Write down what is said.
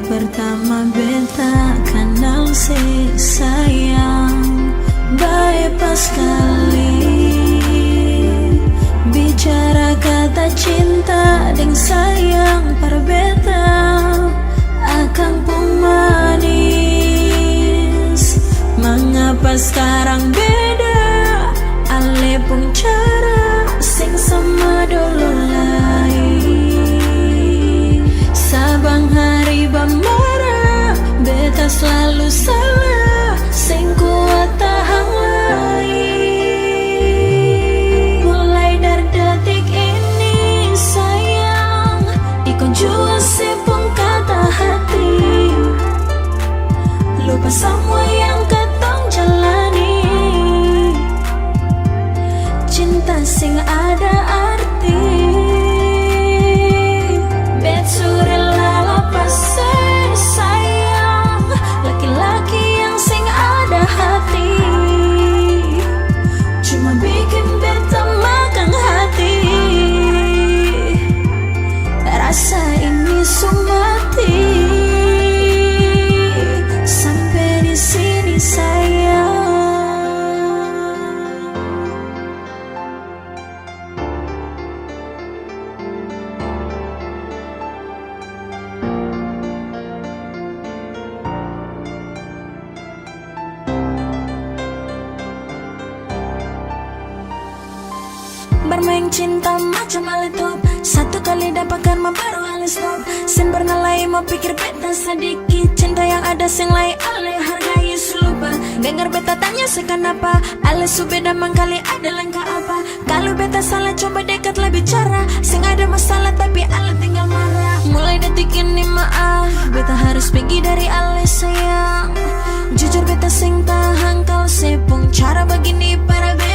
pertama beta kenal si sayang, baik pas kali bicara kata cinta deng sayang per beta akan pun manis. Mengapa sekarang beda? Ale pun cara sing sama dulu lain. Sabang hari bamara beta selalu salah, sing kuat tahan lain. Mulai dari detik ini sayang, ikon jua sepung kata hati. Lupa semua yang ketong jalani, cinta sing ada arti. Bet surela lepasin sayang, laki-laki yang sing ada hati, cuma bikin beta makan hati. Rasa ini sumati sampai di sini sayang. Bermain cinta macam aletop, satu kali dapatkan baru halus stop. Sen pernah lain mau pikir beta sedikit, cinta yang ada sing lain ale hargai selupa. Dengar beta tanya sekenapa, ale su beda mangkali ada langkah apa. Kalau beta salah coba dekat lah bicara, sing ada masalah tapi ale tinggal marah. Mulai detik ini maaf, beta harus pergi dari ale sayang. Jujur beta sing tahan kalau sepung cara begini para beta